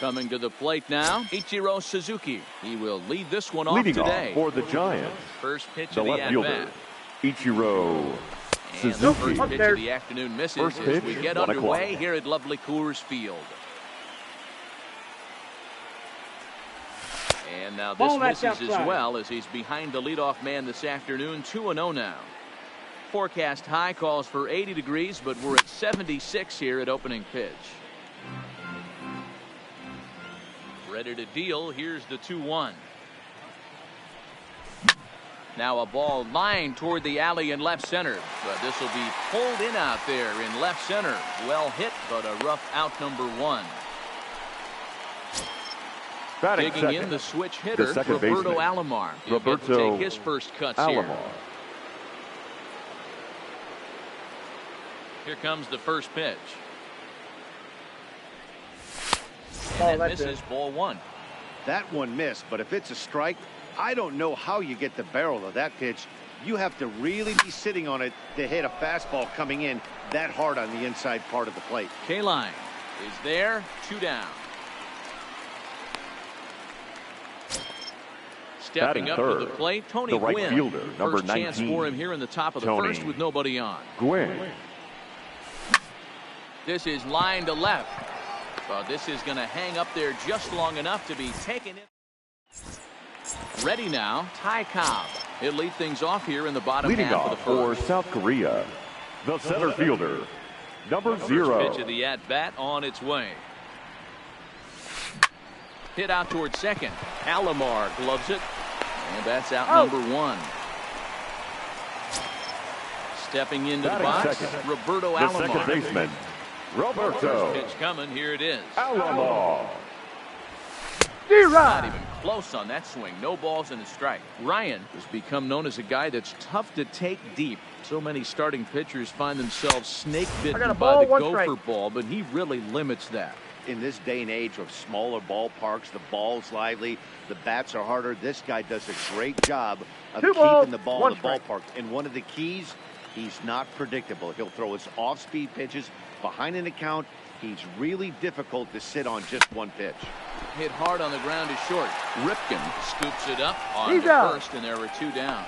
Coming to the plate now, Ichiro Suzuki. He will lead this one off Leading today. off for the Giants, First pitch the of the left fielder, at-bat. Ichiro And the Suzuki. first pitch of the afternoon misses First as pitch, we get 1 underway o'clock. here at lovely Coors Field. And now this misses as well as he's behind the leadoff man this afternoon, 2-0 now. Forecast high calls for 80 degrees, but we're at 76 here at opening pitch. Ready to deal. Here's the 2-1. Now a ball lined toward the alley in left center, but this will be pulled in out there in left center. Well hit, but a rough out, number 1. Batting Digging second, in the switch hitter, the second Roberto baseman, Alomar. He'll get to take his first cuts here. Here comes the first pitch. And that misses, ball 1. That one missed, but if it's a strike, I don't know how you get the barrel of that pitch. You have to really be sitting on it to hit a fastball coming in that hard on the inside part of the plate. K-line is there, 2 down. Stepping up to the plate, Tony the right Gwynn. fielder, number First 19. chance for him here in the top of the Tony first with nobody on. Gwynn. This is line to left. But this is going to hang up there just long enough to be taken in. Ready now, Ty Cobb. He'll lead things off here in the bottom Leading half off of the for first. South Korea, the center fielder, number First 0. pitch of the at-bat on its way. Hit out towards second. Alomar gloves it. And that's out, number 1. Stepping into the box, second, Roberto the Alomar. second baseman, Roberto First pitch coming. Here it is. Alomar. Not even close on that swing. No balls and a strike. Ryan has become known as a guy that's tough to take deep. So many starting pitchers find themselves snake bitten by the gopher ball, but he really limits that. In this day and age of smaller ballparks, the ball's lively, the bats are harder. This guy does a great job of keeping the ball in the ballpark. And one of the keys, he's not predictable. He'll throw his off-speed pitches behind an account. He's really difficult to sit on just one pitch. Hit hard on the ground is short. Ripken scoops it up on the first, and there were 2 down.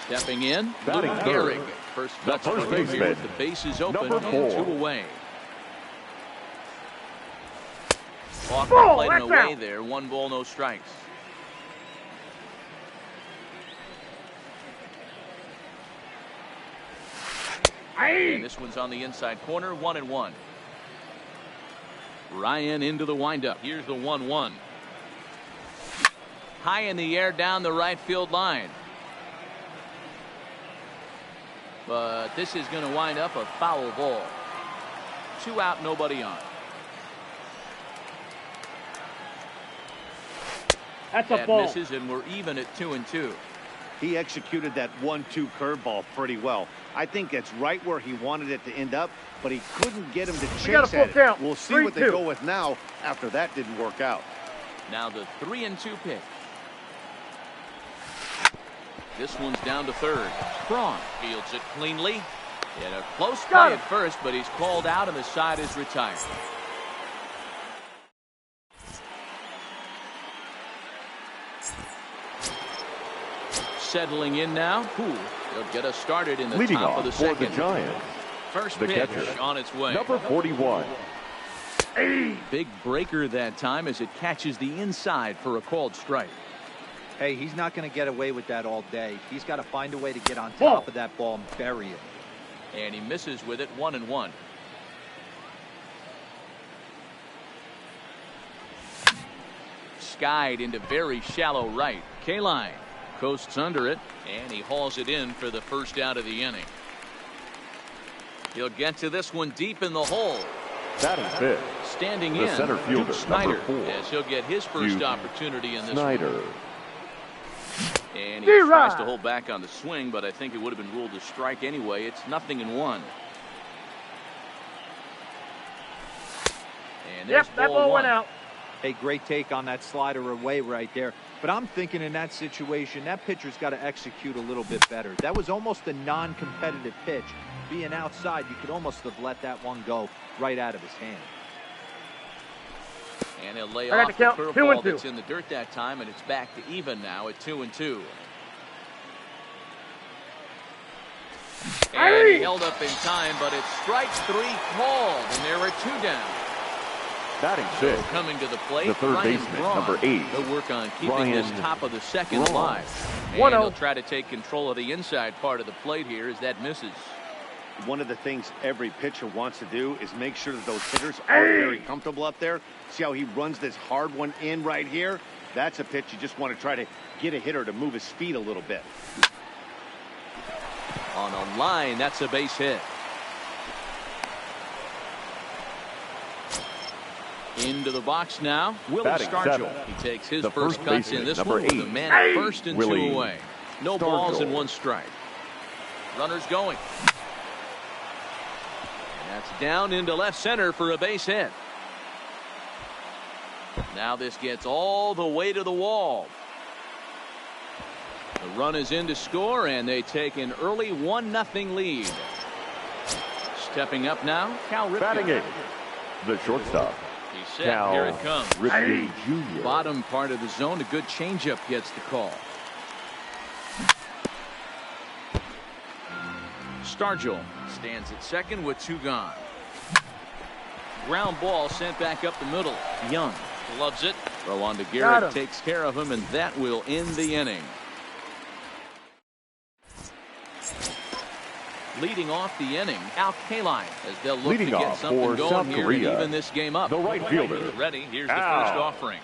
Stepping in, Luke Gehrig. First cuts for him here with the bases open and 2 away. Off the plate and away there. 1 ball, no strikes. And this one's on the inside corner, 1-1. Ryan into the windup. Here's the 1-1. High in the air down the right field line. But this is going to wind up a foul ball. 2 out, nobody on. That's a ball. Misses, and we're even at 2-2. He executed that 1-2 curveball pretty well. I think that's right where he wanted it to end up, but he couldn't get him to chase at it. Count. We'll see what they go with now after that didn't work out. Now the 3-2 pitch. This one's down to third. Braun fields it cleanly. In a close play at first, but he's called out and the side is retired. Settling in now. He'll get us started in the Leading top off of the for second. the Giants, First the pitch catcher, on its way. number 41. Big breaker that time as it catches the inside for a called strike. Hey, he's not going to get away with that all day. He's got to find a way to get on top of that ball and bury it. And he misses with it, 1-1. Skied into very shallow right. K-line coasts under it, and he hauls it in for the first out of the inning. He'll get to this one deep in the hole. That is fifth. Standing The in, center fielder, Duke Snyder, number 4. as he'll get his first opportunity in this Snyder. one. And he tries to hold back on the swing, but I think it would have been ruled a strike anyway. It's 0-1. And Yep, that ball went out. Hey, great take on that slider away right there. But I'm thinking in that situation, that pitcher's got to execute a little bit better. That was almost a non-competitive pitch. Being outside, you could almost have let that one go right out of his hand. And he'll lay off the curveball that's in the dirt that time, and it's back to even now at 2-2. And he held up in time, but it's strike 3 called, and there are 2 down. Batting six. So coming to the plate, the third baseman, number 8. He'll work on keeping this top of the second alive. And he'll try to take control of the inside part of the plate here as that misses. One of the things every pitcher wants to do is make sure that those hitters are very comfortable up there. See how he runs this hard one in right here? That's a pitch you just want to try to get a hitter to move his feet a little bit. On a line, that's a base hit. Into the box now, Willie Stargell. He takes his first cuts in this one with a man at first and 2 away. No balls and 1 strike. Runners going. And that's down into left center for a base hit. Now this gets all the way to the wall. The run is in to score, and they take an early 1-0 lead. Stepping up now, Cal Ripken. Batting 8, the shortstop. He's set. Cal Here it comes. Ripken Jr. Bottom part of the zone, a good changeup gets the call. Stargell stands at second with 2 gone. Ground ball sent back up the middle. Young loves it. Throw on to Garrett, takes care of him, and that will end the inning. Leading off the inning, Al Kaline, as they'll look to get something going here and even this game up. The right fielder. Ready? Here's the first offering.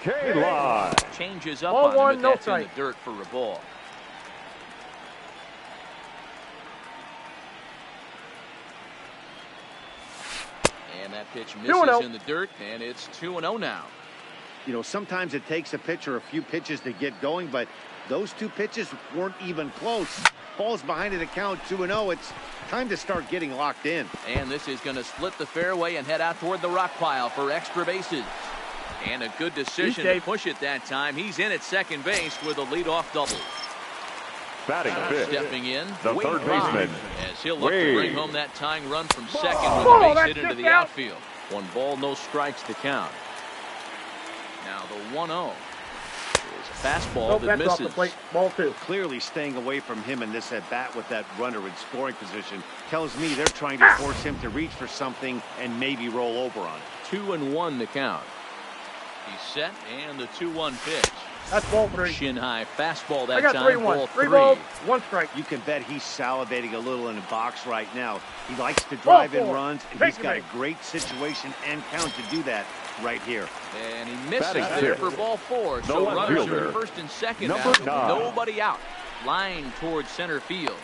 Kaline changes up on him, but that's in the dirt for a ball. And that pitch misses in the dirt, and it's 2-0 now. You know, sometimes it takes a pitcher a few pitches to get going, but those 2 pitches weren't even close. Falls behind at a count 2-0. It's time to start getting locked in. And this is going to split the fairway and head out toward the rock pile for extra bases. And a good decision to push it that time. He's in at second base with a leadoff double. Batting fifth. Stepping in, the third baseman. As he'll look to bring home that tying run from second with a base hit into the outfield. 1 ball, no strikes to count. Now the 1-0. Fastball that misses. Off the plate. Ball 2. Clearly staying away from him in this at bat with that runner in scoring position tells me they're trying to force him to reach for something and maybe roll over on it. 2-1 the count. He's set, and the 2-1 pitch. That's ball 3. Shin high fastball that I got time. 3-1. Ball 3 balls, 1 strike. You can bet he's salivating a little in the box right now. He likes to drive in runs, and he's got a great situation and count to do that right here. And he misses there for ball 4. So runners are first and second out. Nobody out. Line towards center field.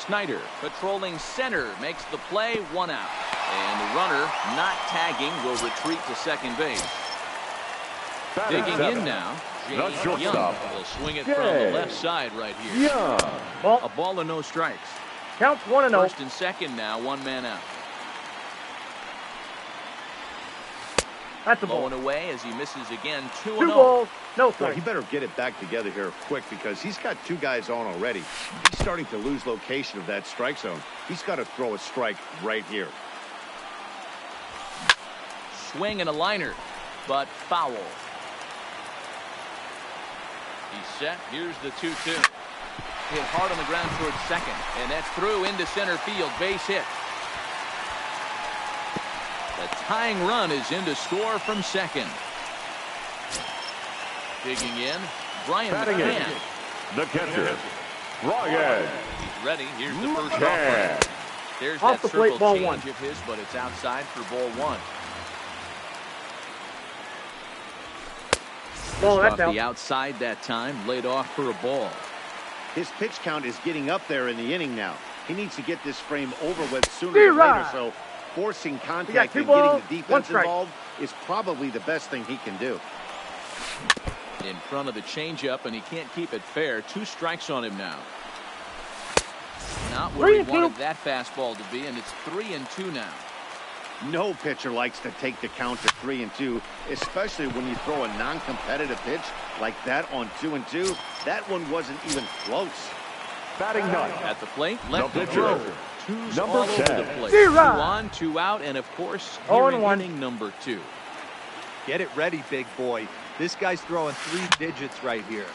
Snyder patrolling center makes the play, 1 out. And the runner not tagging will retreat to second base. Digging in now, James Young will swing it from the left side right here. A ball and no strikes. Counts 1-0. First and second now, 1 man out. That's a ball. Blowing away as he misses again. 2-0. 2 balls, no strikes. Well, he better get it back together here quick because he's got 2 guys on already. He's starting to lose location of that strike zone. He's got to throw a strike right here. Swing and a liner, but foul. He's set. Here's the 2-2. Hit hard on the ground towards second, and that's through into center field. Base hit. The tying run is in to score from second. Digging in, Brian McCann. The catcher, Ryan. He's ready. Here's the first offering. There's off that the plate, circle ball change 1. of his, but it's outside for ball 1. That's off the outside that time, laid off for a ball. His pitch count is getting up there in the inning now. He needs to get this frame over with sooner than later, so forcing contact and getting the defense involved is probably the best thing he can do. In front of the changeup, and he can't keep it fair. 2 strikes on him now. Not where he wanted that fastball to be, and it's 3-2 now. No pitcher likes to take the count to 3-2, especially when you throw a non-competitive pitch like that on 2-2. That one wasn't even close. Batting ninth. At the plate, The left pitcher, Two's number all over 10. the place. 2 Zero. on, 2 out, and of course, here in 0-1. inning number 2. Get it ready, big boy. This guy's throwing 3 digits right here.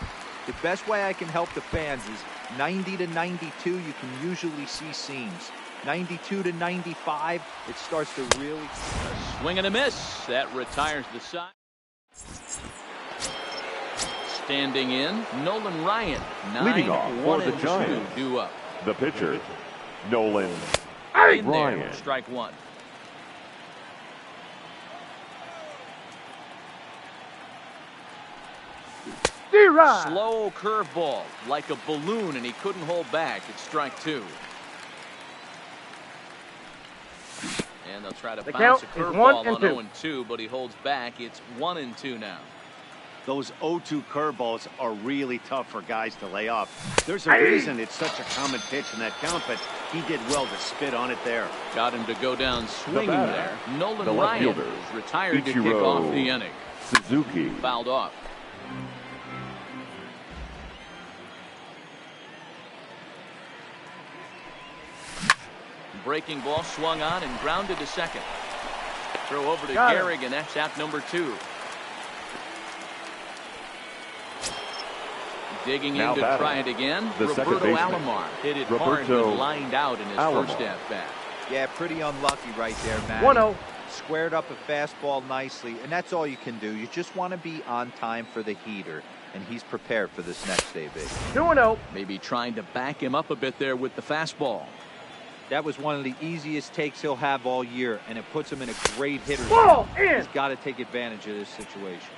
The best way I can help the fans is 90 to 92, you can usually see seams. 92 to 95, it starts to really... A swing and a miss. That retires the side. Standing in, Nolan Ryan. 9, Leading off for 1 the and Giants. 2 due up. The pitcher, Nolan In Ryan. there, strike 1. D-Rod. Slow curveball, like a balloon, and he couldn't hold back. It's strike 2. And they'll try to The bounce a count is curveball 1 and on 2. 0-2, but he holds back. It's 1-2 now. Those 0-2 curveballs are really tough for guys to lay off. There's a reason it's such a common pitch in that count, but he did well to spit on it there. Got him to go down swinging batter, there. Nolan the left Ryan fielder, is retired to kick Ichiro off the inning. Suzuki. Fouled off. Breaking ball swung on and grounded to second. Throw over to Got Gehrig, and that's out number 2. Digging Now in to batting, try it again. the second Roberto baseman, Alomar hit it hard, Roberto but lined out in his Alomar. first at bat. Yeah, pretty unlucky right there, Matt. 1-0. Squared up a fastball nicely, and that's all you can do. You just want to be on time for the heater, and he's prepared for this next AB. 2-0. Maybe trying to back him up a bit there with the fastball. That was one of the easiest takes he'll have all year, and it puts him in a great hitter's Ball spot. in. He's got to take advantage of this situation.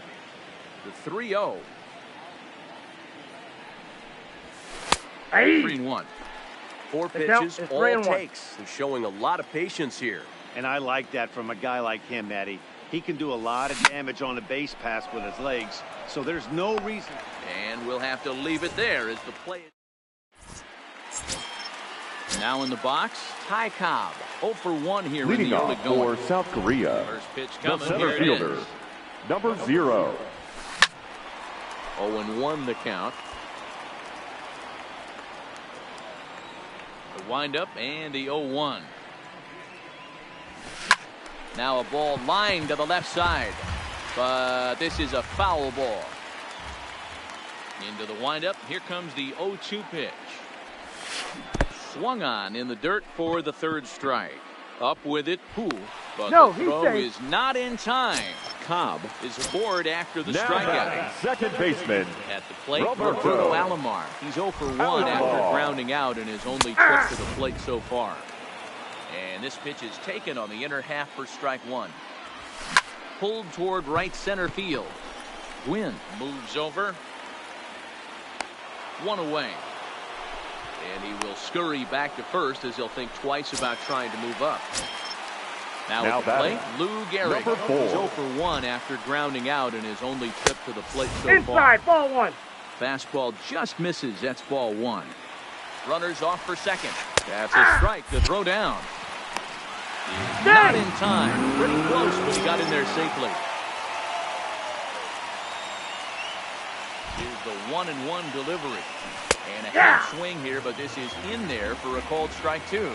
The 3-0. Hey. 3-1. 4 The count pitches, is all 3-1. takes. He's showing a lot of patience here. And I like that from a guy like him, Matty. He can do a lot of damage on a base pass with his legs, so there's no reason. And we'll have to leave it there as the play. Now in the box, Ty Cobb. 0 for 1 here Leading in the early off going. for South Korea, First pitch the coming. center Here it fielder, is. number 0. 0-1 the count. The windup and the 0-1. Now a ball lined to the left side, but this is a foul ball. Into the windup. Here comes the 0-2 pitch. Swung on in the dirt for the 3rd strike. Up with it, Pooh, but No, the he's throw safe. is not in time. Cobb is aboard after the Now strikeout. batting, second baseman, At the plate, Roberto Roberto Alomar. He's 0 for 1 after Alomar. grounding out in his only trip to the plate so far. And this pitch is taken on the inner half for strike 1. Pulled toward right center field. Gwynn moves over. 1 away. And he will scurry back to first as he'll think twice about trying to move up. Now at the plate, batting, Lou Gehrig. number 4. He's 0 for 1 after grounding out in his only trip to the plate so Inside. far. Ball 1. Fastball just misses. That's ball 1. Runners off for second. That's a strike to throw down. He's not in time. Pretty close, but he got in there safely. Here's the 1-1 delivery. And a half swing here, but this is in there for a called strike 2.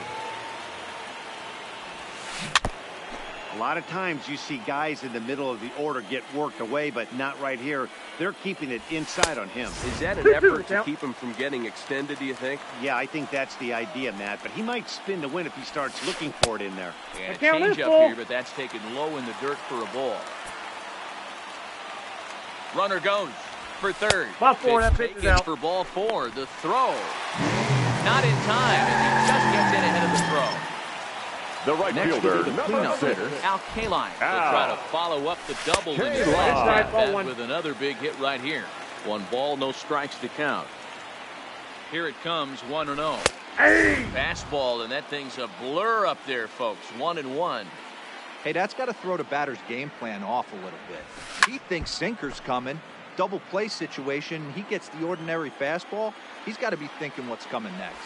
A lot of times you see guys in the middle of the order get worked away, but not right here. They're keeping it inside on him. Is that an 2-2 effort to count. keep him from getting extended, do you think? Yeah, I think that's the idea, Matt, but he might spin to win if he starts looking for it in there. And a The count is change up full. here, but that's taken low in the dirt for a ball. Runner goes for 3rd. Ball 4, that pitch is taken out. for ball 4. The throw. Not in time, and he just gets in ahead of the throw. The right Next fielder, will be the number cleanup 6. hitter, Al Kaline. Will Al. try to follow up the double in his Kaline. last Inside, at ball bat 1. with another big hit right here. 1 ball, no strikes to count. Here it comes, 1-0. Hey. Fastball, and that thing's a blur up there, folks. 1-1. Hey, that's got to throw the batter's game plan off a little bit. He thinks sinker's coming. Double play situation. He gets the ordinary fastball. He's got to be thinking what's coming next.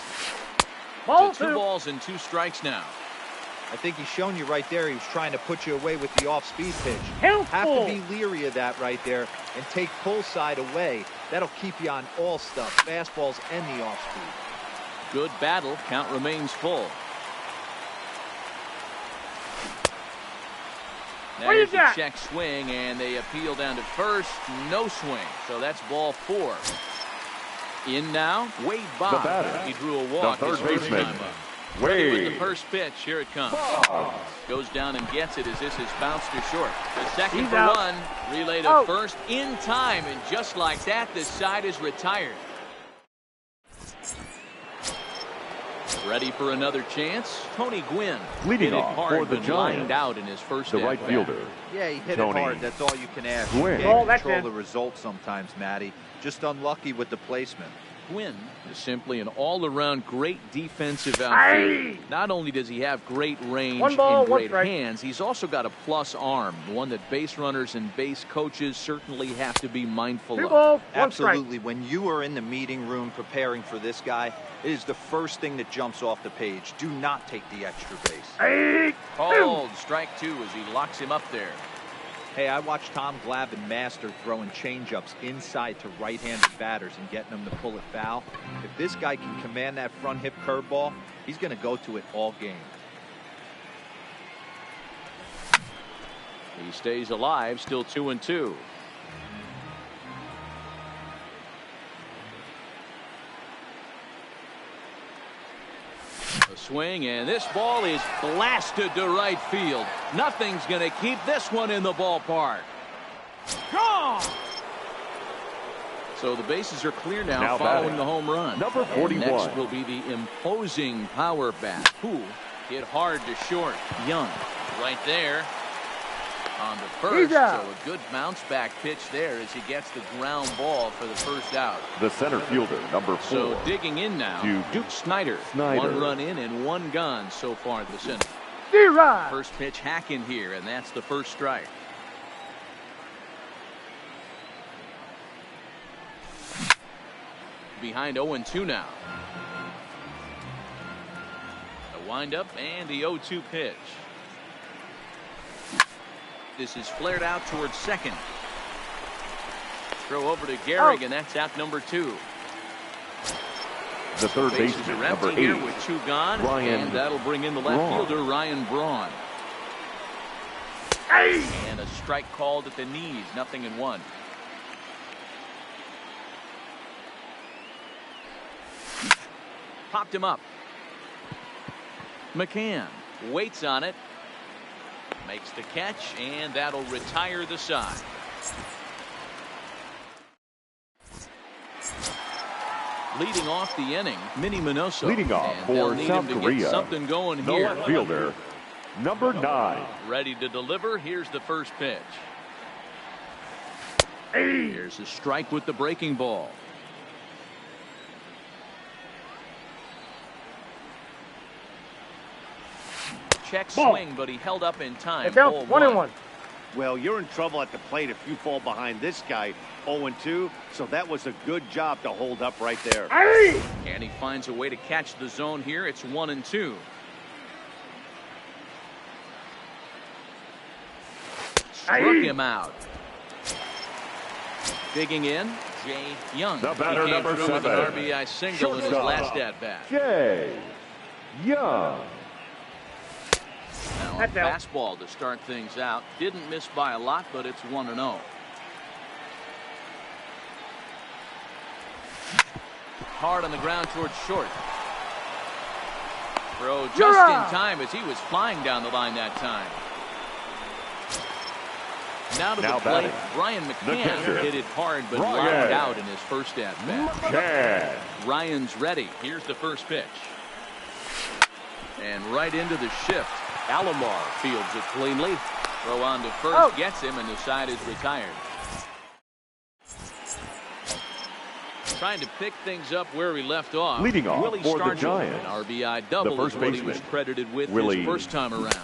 Ball So 2 2. balls and 2 strikes now. I think he's shown you right there he was trying to put you away with the off-speed pitch. Helpful. Have to be leery of that right there and take pull side away. That'll keep you on all stuff, fastballs and the off-speed. Good battle. Count remains full. There's a check swing, and they appeal down to first. No swing, so that's ball 4. In now, Wade Boggs. He drew a walk his first time up. Ready with the first pitch. Here it comes. Goes down and gets it as this is bounced to short. The second for one. Relay to first in time, and just like that, the side is retired. Ready for another chance. Tony Gwynn leading hit it off hard, for the but Giants. lined out in his first The right at-bat. fielder. Yeah, he hit Tony it hard. That's all you can ask. Gwynn. You can't control the result sometimes, Matty. Just unlucky with the placement. Gwynn is simply an all-around great defensive outfielder. Not only does he have great range and great hands, he's also got a plus arm, one that base runners and base coaches certainly have to be mindful of. Absolutely. When you are in the meeting room preparing for this guy, it is the first thing that jumps off the page. Do not take the extra base. Called strike 2 as he locks him up there. Hey, I watched Tom Glavine master throwing changeups inside to right-handed batters and getting them to pull it foul. If this guy can command that front hip curveball, he's going to go to it all game. He stays alive, still 2-2. A swing, and this ball is blasted to right field. Nothing's going to keep this one in the ballpark. Gone! So the bases are clear now following the home run. Number 41. And next will be the imposing power bat. Who hit hard to short. Young right there on the first. So a good bounce back pitch there as he gets the ground ball for the first out. The center fielder, number 4. So digging in now, Duke Snyder. 1 run in and 1 gone so far this inning. First pitch hack in here, and that's the first strike. Behind 0-2 now. The windup and the 0-2 pitch. This is flared out towards second. Throw over to Gehrig, and that's out number 2. The third baseman, number 8. Here with 2 gone, and that'll bring in the left fielder, Ryan Braun. And a strike called at the knees, 0-1. Popped him up. McCann waits on it. Makes the catch, and that'll retire the side. Leading off the inning, Minnie Minoso. Leading off for South Korea. Something going the here. left fielder, number 9. Ready to deliver. Here's the first pitch. Here's a strike with the breaking ball. Check swing, but he held up in time. It's out 1-1. Well, you're in trouble at the plate if you fall behind this guy 0-2, so that was a good job to hold up right there. And he finds a way to catch the zone here. It's 1-2. Struck him out. Digging in, Jay Young. The batter, he came number through 7. with an RBI single in his last at-bat. Jay Young. Now a fastball to start things out. Didn't miss by a lot, but it's 1-0. Hard on the ground towards short. Throw just in time as he was flying down the line that time. Now to the plate, Brian McCann hit it hard, but lined out in his first at-bat. Ryan's ready. Here's the first pitch. And right into the shift. Alomar fields it cleanly. Throw on to first, gets him, and the side is retired. Trying to pick things up where we left off. Leading off Willie for the Stargell, Giants. an RBI double is what he was credited with his first time around.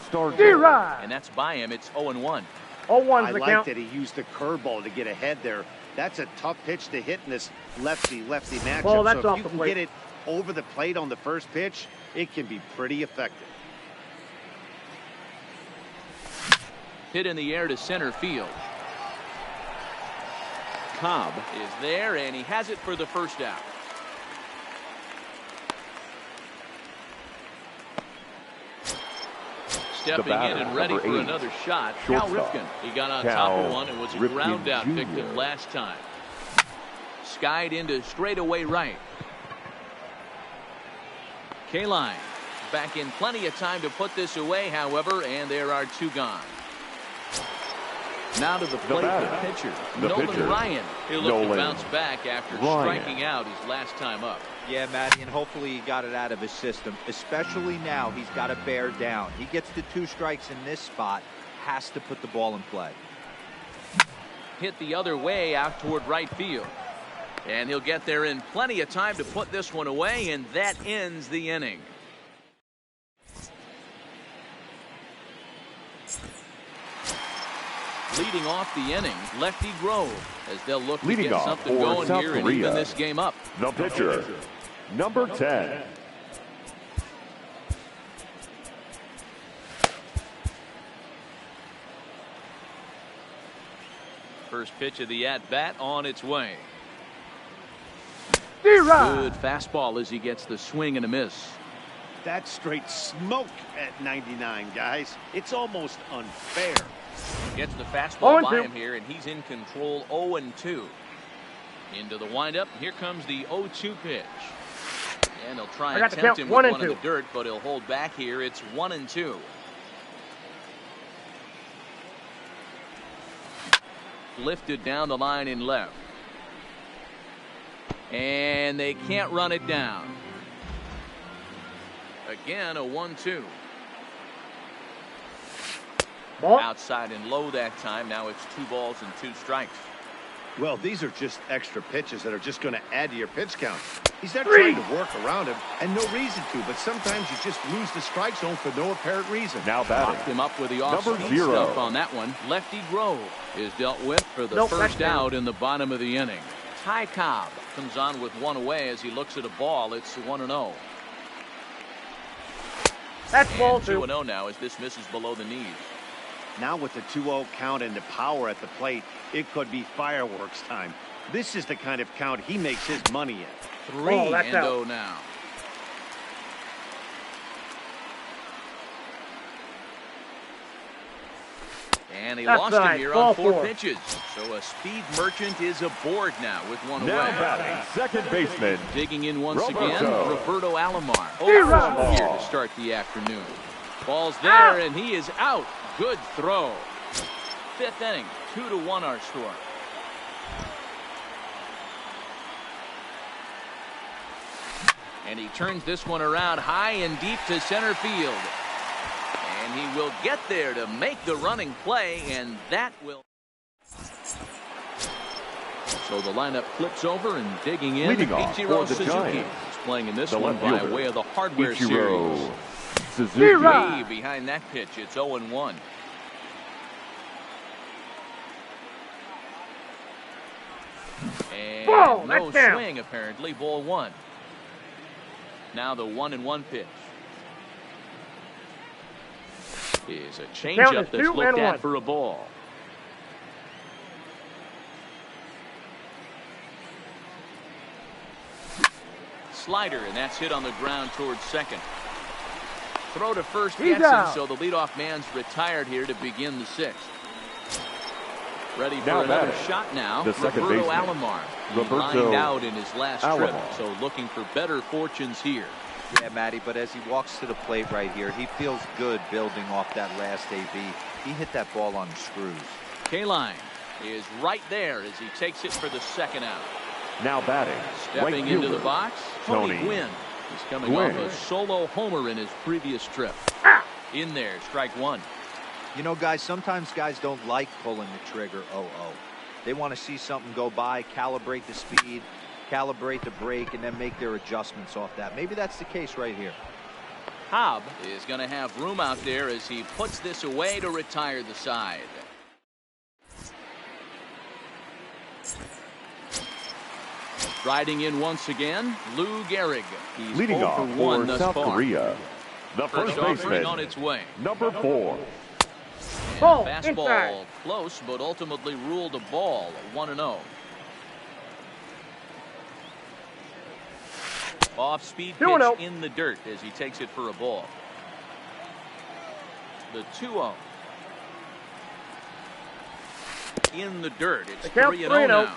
And that's by him. It's 0-1. I like that he used the curveball to get ahead there. That's a tough pitch to hit in this lefty-lefty matchup. Well, that's so off if you the can plate. get it over the plate on the first pitch, it can be pretty effective. Hit in the air to center field. Cobb is there, and he has it for the first out. Stepping in and ready for another shot, Cal Ripken. He got on top of one and was a ground out victim last time. Skied into straightaway right. Kaline back in plenty of time to put this away, however, and there are two gone. Now to the plate, the pitcher, Nolan Ryan. He'll look to bounce back after striking out his last time up. Yeah, Matty, and hopefully he got it out of his system, especially now he's got to bear down. He gets to 2 strikes in this spot, has to put the ball in play. Hit the other way out toward right field. And he'll get there in plenty of time to put this one away, and that ends the inning. Leading off the inning, Lefty Grove, as they'll look to get something going here and even this game up. The pitcher, number 10. First pitch of the at-bat on its way. D-Rod. Good fastball as he gets the swing and a miss. That's straight smoke at 99, guys. It's almost unfair. Gets the fastball by him here, and he's in control. 0-2. Into the windup. Here comes the 0-2 pitch. And he'll try and tempt him with one in the dirt, but he'll hold back here. It's 1-2. Lifted down the line in left. And they can't run it down. Again, a 1-2. Outside and low that time. Now it's 2 balls and 2 strikes. Well, these are just extra pitches that are just going to add to your pitch count. He's not trying to work around him, and no reason to, but sometimes you just lose the strike zone for no apparent reason. Now batting. Locked him up with the off-speed stuff on that one. Lefty Grove is dealt with for the first out in the bottom of the inning. Ty Cobb comes on with one away as he looks at a ball. It's 1-0. That's ball 2. 2-0 now as this misses below the knees. Now with the 2-0 count and the power at the plate, it could be fireworks time. This is the kind of count he makes his money in. 3-0 now. And he lost him here on 4 pitches. So a speed merchant is aboard now with one away. Now batting, second baseman. Digging in once again, Roberto Alomar. Here to start the afternoon. Ball's there, and he is out. Good throw. 5th inning, 2-1 our score. And he turns this one around high and deep to center field. And he will get there to make the running play, and that will. So the lineup flips over and digging in. Ichiro Suzuki is playing in this one by way of the hardware series. Suzuki. Way behind that pitch. It's 0-1. And no swing apparently. Ball 1. Now the 1-1 pitch. Is a changeup that's looked at for a ball. Slider, and that's hit on the ground towards second. Throw to first gets him, so the leadoff man's retired here to begin the 6th. Ready for another shot now. Roberto Alomar. He lined out in his last trip, so looking for better fortunes here. Yeah, Matty, but as he walks to the plate right here, he feels good building off that last AB. He hit that ball on the screws. Kaline is right there as he takes it for the 2nd out. Now batting. Stepping into the box, Tony Gwynn. He's coming off a solo homer in his previous trip. In there, strike 1. You know, guys, sometimes guys don't like pulling the trigger 0-0. They want to see something go by, calibrate the speed, calibrate the brake, and then make their adjustments off that. Maybe that's the case right here. Cobb is going to have room out there as he puts this away to retire the side. Riding in once again, Lou Gehrig. He's leading off for 1 for thus South far. Korea. The first baseman on its way. Number 4. Ball, fastball inside. close, but ultimately ruled a ball. 1-0. Off-speed pitch 2-0. in the dirt as he takes it for a ball. The 2-0. In the dirt. It's 3-0 now.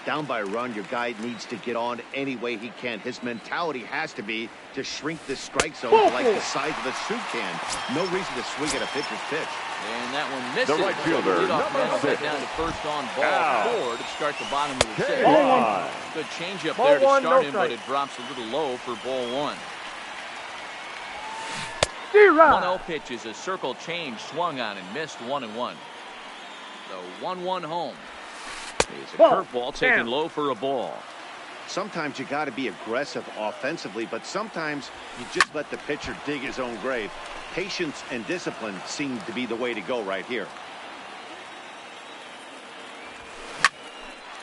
Down by a run, your guy needs to get on any way he can. His mentality has to be to shrink the strike zone to like the size of a soup can. No reason to swing at a pitcher's pitch. And that one misses. The right fielder, number 6. Down to first on ball 4 to start the bottom of the 6th. Good changeup Ball there to one, start no him, but strike. it drops a little low for ball 1. D-Rod. 1-0 pitch is a circle change, swung on and missed. 1-1. So 1-1 home. It's a Ball. curveball taken Down. low for a ball. Sometimes you got to be aggressive offensively, but sometimes you just let the pitcher dig his own grave. Patience and discipline seem to be the way to go right here.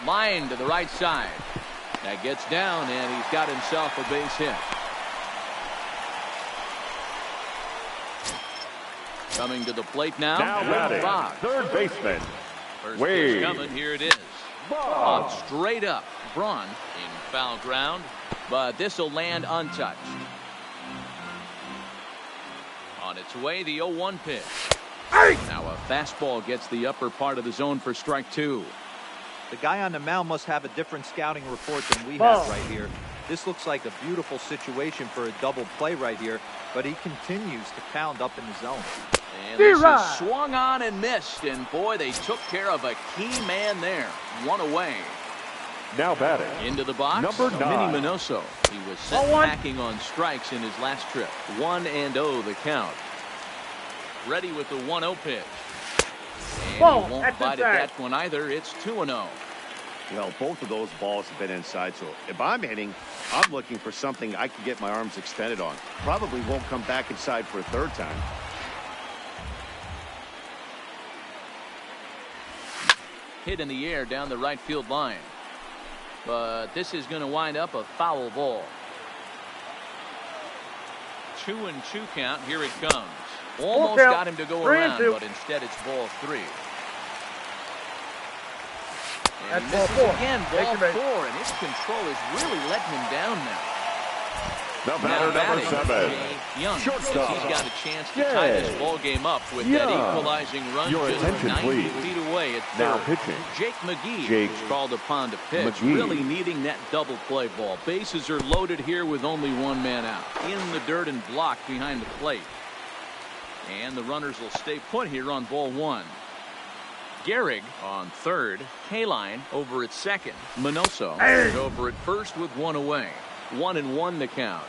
Line to the right side. That gets down, and he's got himself a base hit. Coming to the plate now. Now batting, Box. third baseman. First Wade. pitch coming. Here it is. Up straight up. Braun in foul ground, but this will land untouched. On its way, the 0-1 pitch. Now a fastball gets the upper part of the zone for strike 2. The guy on the mound must have a different scouting report than we Ball. have right here. This looks like a beautiful situation for a double play right here, but he continues to pound up in the zone. And this is D-Rod. swung on and missed, and boy, they took care of a key man there. One away. Now batting, Into the box, number 9. Minnie Minoso. He was sent 0-1. packing on strikes in his last trip. 1-0 the count. Ready with the 1-0 pitch. And Ball. he won't That's bite inside. at that one either. It's 2-0. Well, both of those balls have been inside, so if I'm hitting, I'm looking for something I can get my arms extended on. Probably won't come back inside for a third time. Hit in the air down the right field line. But this is going to wind up a foul ball. 2-2 count. Here it comes. Almost count. got him to go 3-2. around, but instead it's ball 3. And That's he ball misses 4. again, Take ball your 4, base. and his control is really letting him down now. The Now batter, number batting, 7. Jay Young. Shortstop. He's got a chance to tie Yay. this ball game up with Yeah. that equalizing run Your just attention, 90 please. feet away at third. Now pitching. Jake McGee Jake is called upon to pitch, McGee. really needing that double play ball. Bases are loaded here with only one man out. In the dirt and blocked behind the plate. And the runners will stay put here on ball 1. Gehrig on third. Kaline over at second. Minoso is over at first with one away. 1-1 the count.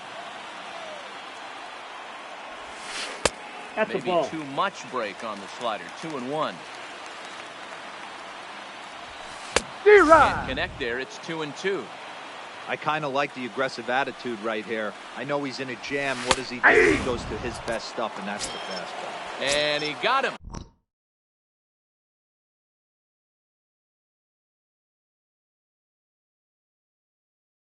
That's a Maybe ball. too much break on the slider. 2-1. D-Rod. Can't connect there. It's 2-2. I kind of like the aggressive attitude right here. I know he's in a jam. What does he do? He goes to his best stuff, and that's the fastball. And he got him.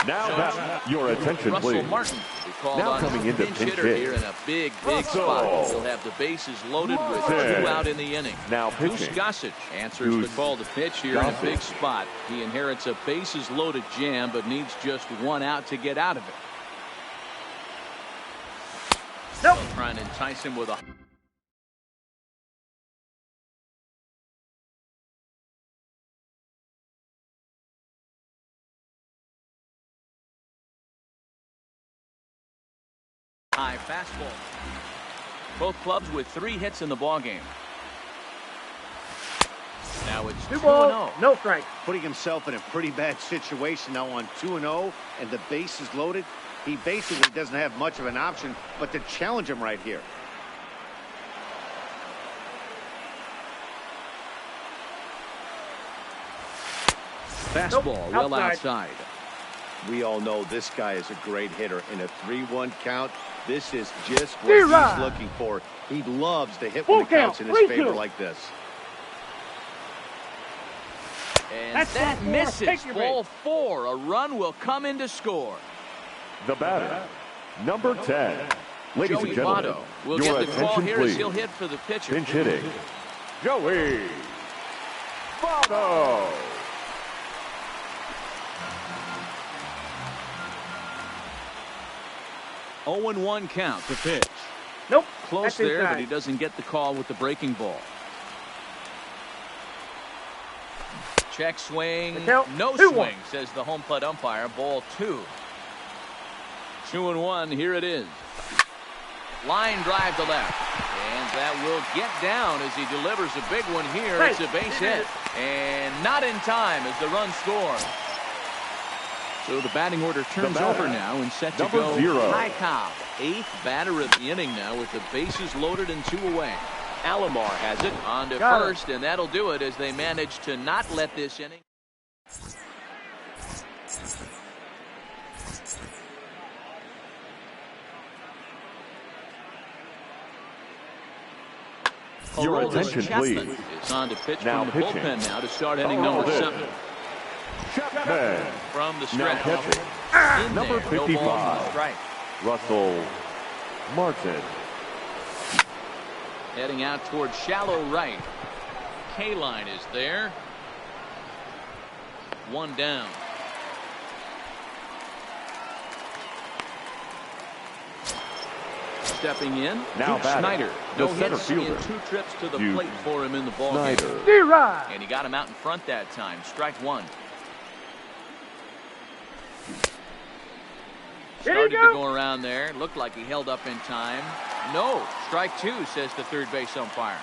Now batting, your attention, Russell please. Martin will be called Now on coming as into pinch pinch hitter hit. here in a big Russell. spot. He'll have the bases loaded with Martin. 2 out in the inning. Now Goose pitching. Gossage answers the Goose call to pitch here in a big Gossage. spot. He inherits a bases loaded jam, but needs just 1 out to get out of it. Nope. They'll try and entice him with a high fastball. Both clubs with 3 hits in the ballgame. Now it's 2 2-0. balls, no strike. Putting himself in a pretty bad situation now on 2-0, and the base is loaded. He basically doesn't have much of an option but to challenge him right here. Fastball Nope, well outside. outside. We all know this guy is a great hitter. In a 3-1 count, this is just what D-Rod. he's looking for. He loves to hit Full when the count's in count, his 3-2. favor like this. And That's that ball 4. misses. Take your Ball base. 4. A run will come in to score. The batter, number 10. Ladies Joey and gentlemen, Votto will your get the call attention, here as please. he'll hit for the pitcher. Pinch hitting, Joey Votto. Oh and 1 count to pitch. Nope. Close That's there, inside. but he doesn't get the call with the breaking ball. Check swing. The count, No 2-1. swing, says the home plate umpire. Ball 2. 2-1. Here it is. Line drive to left. And that will get down as he delivers a big one here. Hey, It's a base hit. And not in time as the run scores. So the batting order turns over now and set to go. 0. Ty Cobb, 8th batter of the inning now with the bases loaded and 2 away. Alomar has it. On to Got it. first, and that'll do it as they manage to not let this inning. Your Aroldis attention, Chapman please. is on to pitch Now from the pitching. bullpen now to start inning Oh, number this. 7. Chapman. From the Now stretch. catching. In Number there, no 55. ball. Strike. Russell Martin. Heading out towards shallow right. K-line is there. 1 down. Stepping in, Now Duke batting, Snyder. the No center hits in fielder. 2 trips to the Duke plate for him in the ball game. Snyder. D-Rod. And he got him out in front that time. Strike 1. Here Started you to go. go around there. Looked like he held up in time. No. Strike 2, says the third base umpire.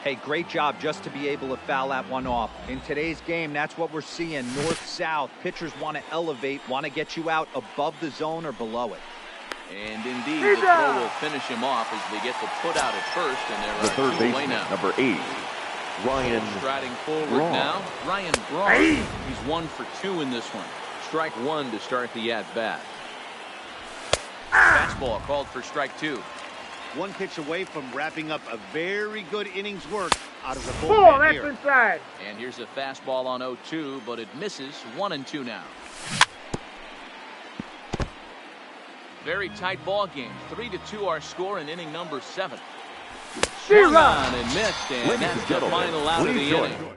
Hey, great job just to be able to foul that one off. In today's game, that's what we're seeing. North-south. Pitchers want to elevate, want to get you out above the zone or below it. And indeed, He's the throw out. will finish him off as they get the put out at first, and The there third are 2 away baseman, now. number 8. Ryan Striding forward Braun. now, Ryan Braun. Hey. He's 1 for 2 in this one. Strike 1 to start the at-bat. Fastball called for strike 2. 1 pitch away from wrapping up a very good innings work out of the Ball, bullpen that's here. inside. And here's a fastball on 0-2, but it misses. 1-2 now. Very tight ball game. 3-2 our score in inning number 7. Swung D-Rod. on and missed, and Ladies that's and the gentlemen, final out of please the join. inning.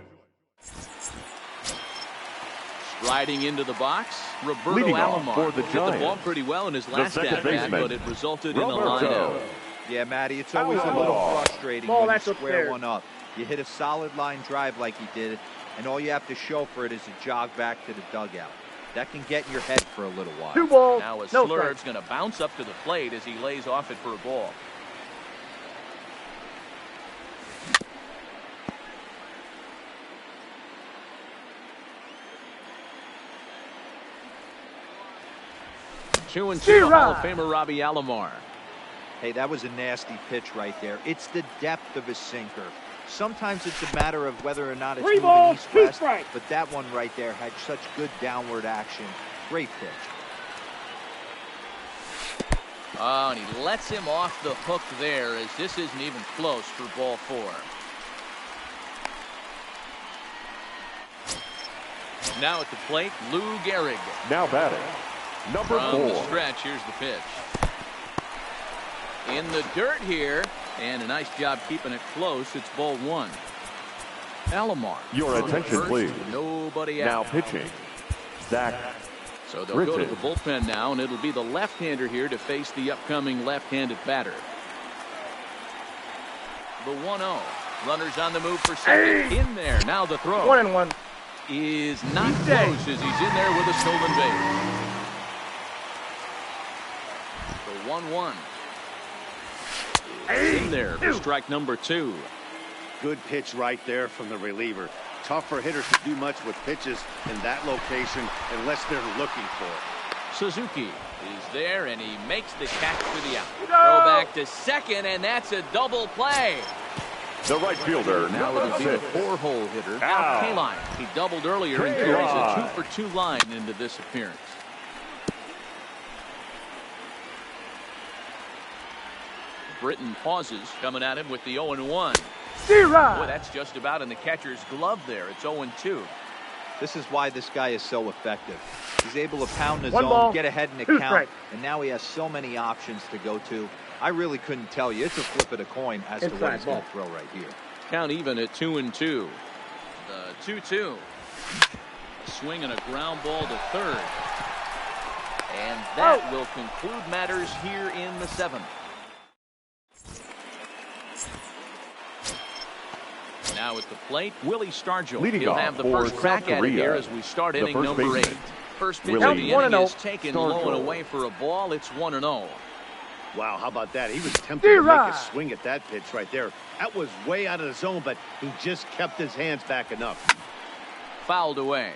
Striding into the box, Roberto Leading off Alomar for the hit the ball Giants, pretty well in his last second at-bat, baseman, but it resulted in a line Roberto. out. Yeah, Matty, it's always a Alomar. little frustrating Ball, when you that's square upstairs. one up. You hit a solid line drive like he did, and all you have to show for it is a jog back to the dugout. That can get in your head for a little while. 2 balls, Now a no Slurve's strikes. going to bounce up to the plate as he lays off it for a ball. Two and two, Hall of Famer Robbie Alomar. Hey, that was a nasty pitch right there. It's the depth of a sinker. Sometimes it's a matter of whether or not it's 3 moving balls, 2 east-west, strikes. but that one right there had such good downward action. Great pitch. Oh, and he lets him off the hook there as this isn't even close for ball 4. Now at the plate, Lou Gehrig. Now batting, number From the 4. stretch, here's the pitch. In the dirt here, and a nice job keeping it close. It's ball 1. Alomar. Your on attention, first, please. Nobody Now out. pitching, Zach So they'll go to Bridges. the bullpen now, and it'll be the left-hander here to face the upcoming left-handed batter. The 1-0. Runners on the move for second. Hey. In there. Now the throw 1-1. is not He's close dead. as he's in there with a stolen base. The 1-1. Hey. In there for strike number 2. Good pitch right there from the reliever. Tough for hitters to do much with pitches in that location unless they're looking for it. Suzuki is there, and he makes the catch for the out. No. Throw back to second, and that's a double play. The right fielder, Now number it'll be the 6. 4-hole hitter, Al Al Kaline. He doubled earlier and carries Kaline. a 2-for-2 line into this appearance. Britton pauses, coming at him with the 0-1. D-Rod. Boy, that's just about in the catcher's glove there. It's 0-2. This is why this guy is so effective. He's able to pound the 1 zone, ball, get ahead in the 2 count, strikes. and now he has so many options to go to. I really couldn't tell you. It's a flip of the coin as to what he's going to throw right here. Count even at 2-2. The 2-2. Swing and a ground ball to third. And that will conclude matters here in the 7th. Now at the plate, Willie Stargell. He'll have the first crack at it here as we start inning number 8. First pitch of the inning is taken low and away for a ball. It's 1-0. Wow, how about that? He was tempted to make a swing at that pitch right there. That was way out of the zone, but he just kept his hands back enough. Fouled away.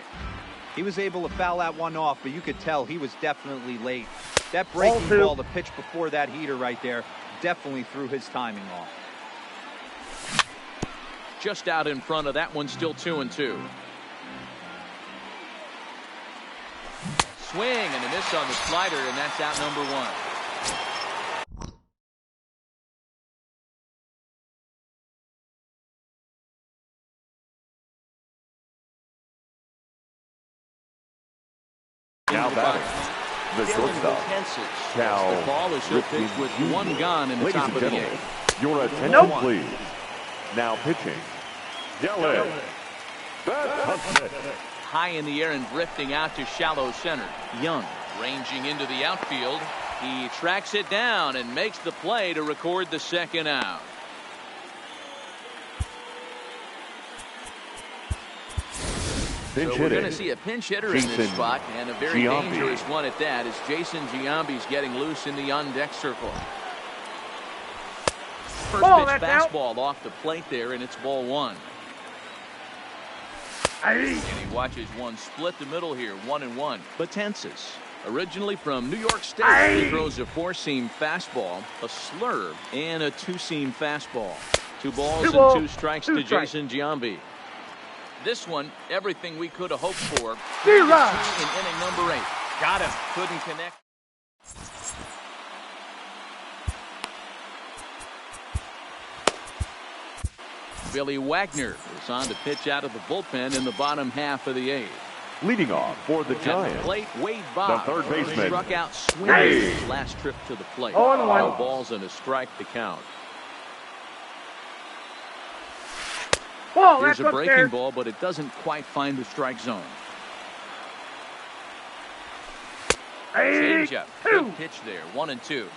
He was able to foul that one off, but you could tell he was definitely late. That breaking ball, the pitch before that heater right there, definitely threw his timing off. Just out in front of that one, still 2-2. Swing and a miss on the slider, and that's out number 1. Now batting, the shortstop. The ball is hit pitch with 1 gone in the top of the 8th. Your attention, please. Now pitching, Dylan. High in the air and drifting out to shallow center. Young ranging into the outfield. He tracks it down and makes the play to record the 2nd out. So we're going to see a pinch hitter in this spot, and a very dangerous one at that, as Jason Giambi's getting loose in the on-deck circle. First pitch fastball off the plate there, and it's ball 1. And he watches one split the middle here, 1-1. Betances, originally from New York State, he throws a 4-seam fastball, a slurve, and a 2-seam fastball. 2 balls and 2 strikes to Jason Giambi. This one, everything we could have hoped for. In inning number 8. Got him. Couldn't connect. Billy Wagner is on to pitch out of the bullpen in the bottom half of the 8th. Leading off for the Giants, at the plate, Wade Bob, the third baseman, struck out swinging his last trip to the plate. 4 balls and a strike to count. Here's a breaking ball, but it doesn't quite find the strike zone. Change up. Good pitch there. 1-2.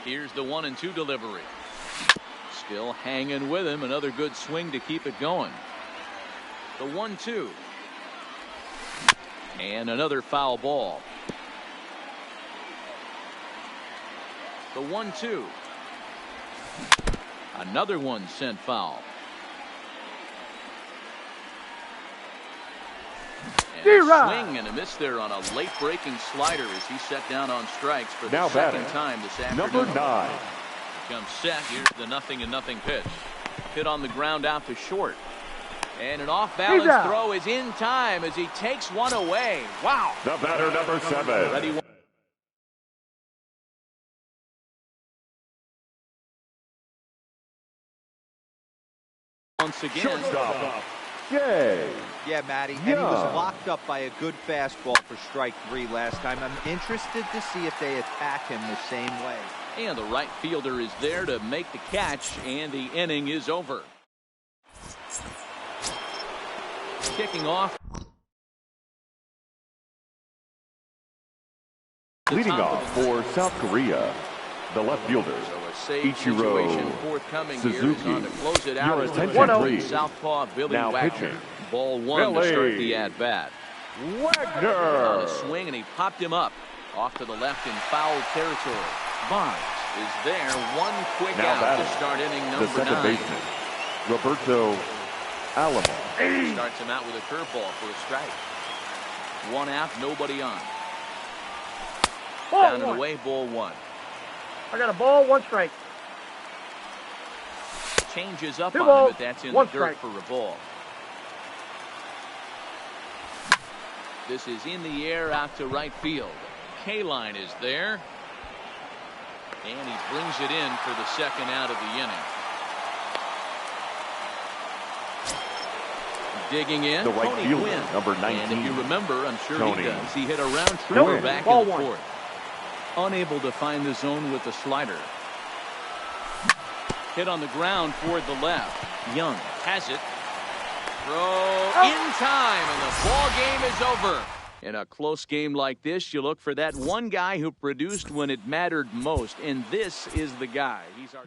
Here's the 1-2 delivery. Still hanging with him. Another good swing to keep it going. The 1-2. And another foul ball. The 1-2. Another one sent foul. And a swing and a miss there on a late breaking slider as he set down on strikes for the second time this afternoon. Number 9. Comes set. Here's the 0-0 pitch. Hit on the ground out to short. And an off-balance throw is in time as he takes one away. Wow. The batter, number 7. Ready. Once again. Shortstop. Yay. Yeah, Matty. And he was locked up by a good fastball for strike 3 last time. I'm interested to see if they attack him the same way. And the right fielder is there to make the catch, and the inning is over. Kicking off. Leading off for South Korea, the left fielder, Ichiro Suzuki. On to close it out. Your attention, please. Southpaw Billy Now Wagner. pitching. Ball 1 to start the at-bat. Wagner. On a swing, and he popped him up. Off to the left in foul territory. Barnes is there. One quick now out to start inning number 9. The second baseman, Roberto Alomar. Starts him out with a curveball for a strike. 1 out, nobody on. Down and away, ball 1. I got a ball, 1 strike. Changes up 2 on balls, him, but that's in 1 the dirt strike. for a ball. This is in the air out to right field. K-line is there. And he brings it in for the second out of the inning. Digging in, The right Tony fielder, Gwynn. number 19. And if you remember, I'm sure Tony he does, he hit a round tripper back in the 4th. unable to find the zone with the slider. Hit on the ground toward the left. Young has it. Throw in time, and the ball game is over. In a close game like this, you look for that one guy who produced when it mattered most, and this is the guy. He's our